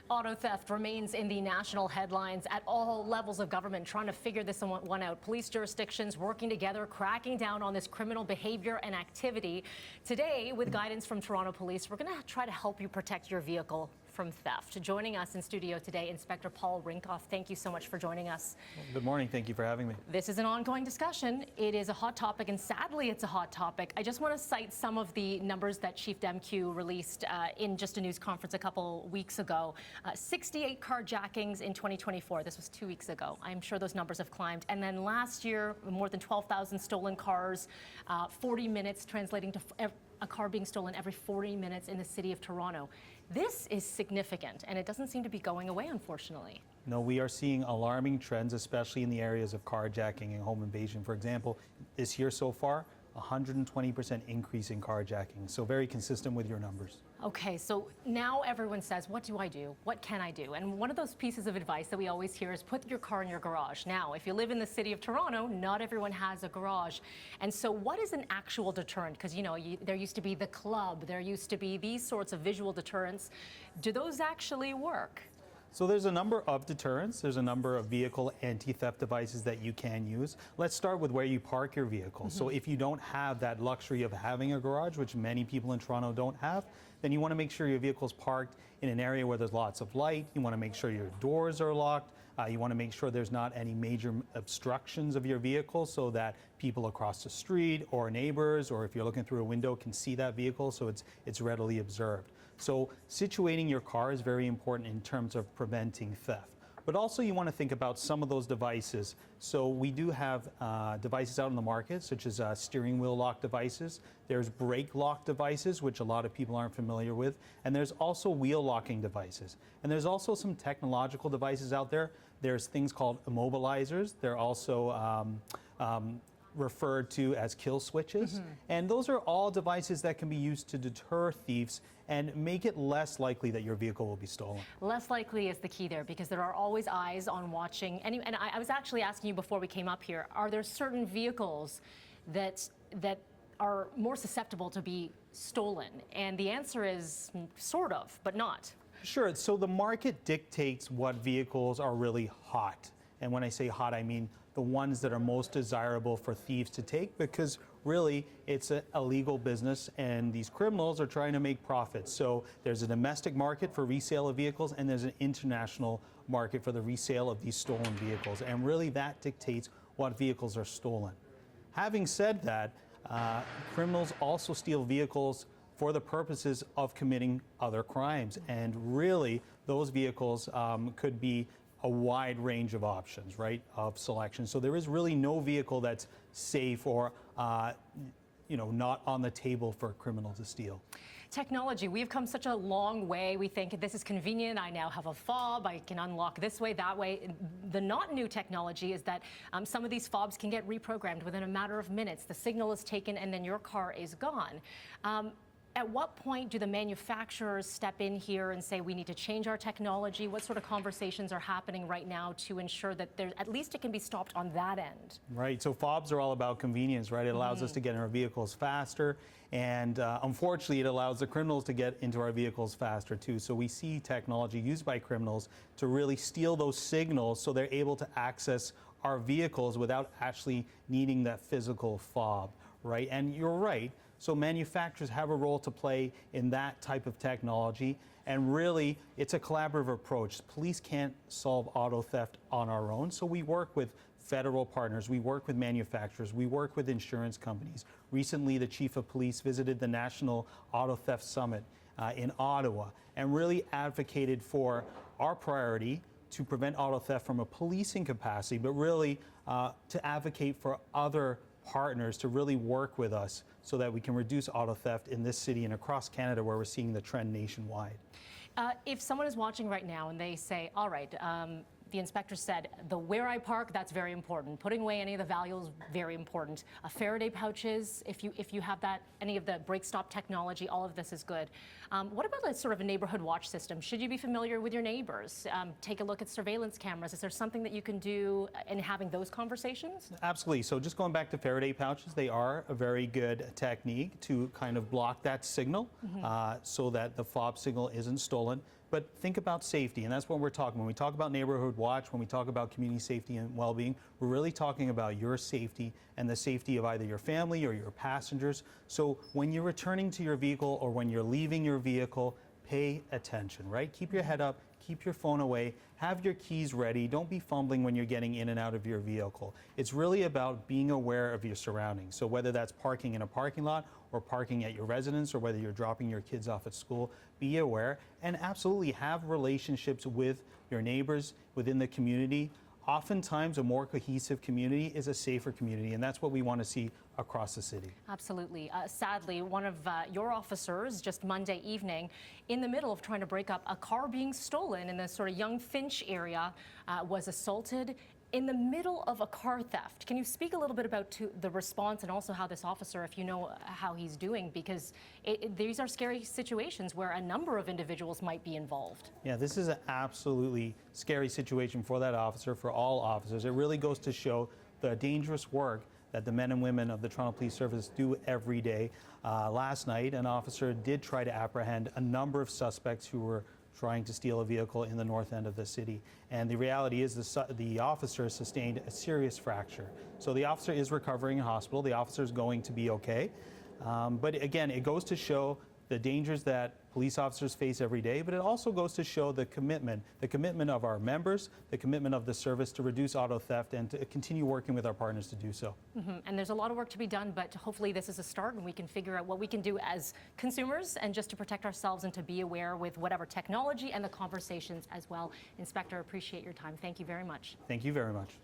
Auto theft remains in the national headlines at all levels of government, trying to figure this one out. Police jurisdictions working together, cracking down on this criminal behavior and activity. Today, with guidance from Toronto Police, we're going to try to help you protect your vehicle from theft. Joining us in studio today, Inspector Paul Rinkoff. Thank you so much for joining us. Good morning. Thank you for having me. This is an ongoing discussion. It is a hot topic, and sadly, it's a hot topic. I just want to cite some of the numbers that Chief DemQ released in just a news conference a couple weeks ago. 68 carjackings in 2024. This was 2 weeks ago. I'm sure those numbers have climbed. And then last year, more than 12,000 stolen cars, 40 minutes, translating to a car being stolen every 40 minutes in the city of Toronto. This is significant, and it doesn't seem to be going away, unfortunately. No, we are seeing alarming trends, especially in the areas of carjacking and home invasion. For example, this year so far, 120% increase in carjacking. So very consistent with your numbers. Okay, so now everyone says, what do I do? What can I do? And one of those pieces of advice that we always hear is put your car in your garage. Now, if you live in the city of Toronto, not everyone has a garage. And so what is an actual deterrent? Because, you know, there used to be the club, there used to be these sorts of visual deterrents. Do those actually work? So there's a number of deterrents. There's a number of vehicle anti-theft devices that you can use. Let's start with where you park your vehicle. So if you don't have that luxury of having a garage, which many people in Toronto don't have, then you want to make sure your vehicle's parked in an area where there's lots of light. You want to make sure your doors are locked. You want to make sure there's not any major obstructions of your vehicle so that people across the street or neighbors, or if you're looking through a window, can see that vehicle so it's readily observed. So situating your car is very important in terms of preventing theft. But also you want to think about some of those devices. So we do have devices out in the market, such as steering wheel lock devices. There's brake lock devices, which a lot of people aren't familiar with. And there's also wheel locking devices. And there's also some technological devices out there. There's things called immobilizers. They're also referred to as kill switches. And those are all devices that can be used to deter thieves and make it less likely that your vehicle will be stolen. Less likely is the key there, because there are always eyes on watching. And I was actually asking you before we came up here, are there certain vehicles that are more susceptible to be stolen? And the answer is sort of, but not. Sure. So the market dictates what vehicles are really hot. And when I say hot, I mean the ones that are most desirable for thieves to take, because really it's a legal business and these criminals are trying to make profits. So there's a domestic market for resale of vehicles and there's an international market for the resale of these stolen vehicles. And really that dictates what vehicles are stolen. Having said that, criminals also steal vehicles for the purposes of committing other crimes. And really those vehicles could be a wide range of options, right, of selection. So there is really no vehicle that's safe or, not on the table for a criminal to steal. Technology, we've come such a long way. We think this is convenient. I now have a fob. I can unlock this way, that way. The not new technology is that some of these fobs can get reprogrammed within a matter of minutes. The signal is taken and then your car is gone. At what point do the manufacturers step in here and say we need to change our technology? What sort of conversations are happening right now to ensure that at least it can be stopped on that end? Right. So fobs are all about convenience, right? It allows us to get in our vehicles faster. And unfortunately, it allows the criminals to get into our vehicles faster, too. So we see technology used by criminals to really steal those signals so they're able to access our vehicles without actually needing that physical fob, right? And you're right. So manufacturers have a role to play in that type of technology. And really, it's a collaborative approach. Police can't solve auto theft on our own. So we work with federal partners. We work with manufacturers. We work with insurance companies. Recently, the Chief of Police visited the National Auto Theft Summit in Ottawa and really advocated for our priority to prevent auto theft from a policing capacity, but really to advocate for other partners to really work with us so that we can reduce auto theft in this city and across Canada, where we're seeing the trend nationwide. If someone is watching right now and they say, all right, the inspector said where I park, that's very important. Putting away any of the valuables, very important. Faraday pouches, if you have that, any of the brake stop technology, all of this is good. What about a sort of a neighborhood watch system? Should you be familiar with your neighbors? Take a look at surveillance cameras. Is there something that you can do in having those conversations? Absolutely. So just going back to Faraday pouches, they are a very good technique to kind of block that signal so that the fob signal isn't stolen. But think about safety, and that's what we're talking. When we talk about neighborhood watch, when we talk about community safety and well-being, we're really talking about your safety and the safety of either your family or your passengers. So when you're returning to your vehicle or when you're leaving your vehicle, pay attention, right? Keep your head up, keep your phone away, have your keys ready. Don't be fumbling when you're getting in and out of your vehicle. It's really about being aware of your surroundings. So whether that's parking in a parking lot or parking at your residence or whether you're dropping your kids off at school, be aware and absolutely have relationships with your neighbors within the community. Oftentimes, a more cohesive community is a safer community, and that's what we want to see across the city. Absolutely. Sadly, one of your officers just Monday evening, in the middle of trying to break up a car being stolen in the sort of Young Finch area, was assaulted in the middle of a car theft. Can you speak a little bit about the response and also how this officer, if you know how he's doing, because these are scary situations where a number of individuals might be involved. Yeah, this is an absolutely scary situation for that officer, for all officers. It really goes to show the dangerous work that the men and women of the Toronto Police Service do every day. Last night, an officer did try to apprehend a number of suspects who were trying to steal a vehicle in the north end of the city. And the reality is the officer sustained a serious fracture. So the officer is recovering in hospital. The officer is going to be okay. But again, it goes to show the dangers that police officers face every day, but it also goes to show the commitment of our members, the commitment of the service to reduce auto theft and to continue working with our partners to do so. And there's a lot of work to be done, but hopefully this is a start and we can figure out what we can do as consumers and just to protect ourselves and to be aware with whatever technology and the conversations as well. Inspector, appreciate your time. Thank you very much. Thank you very much.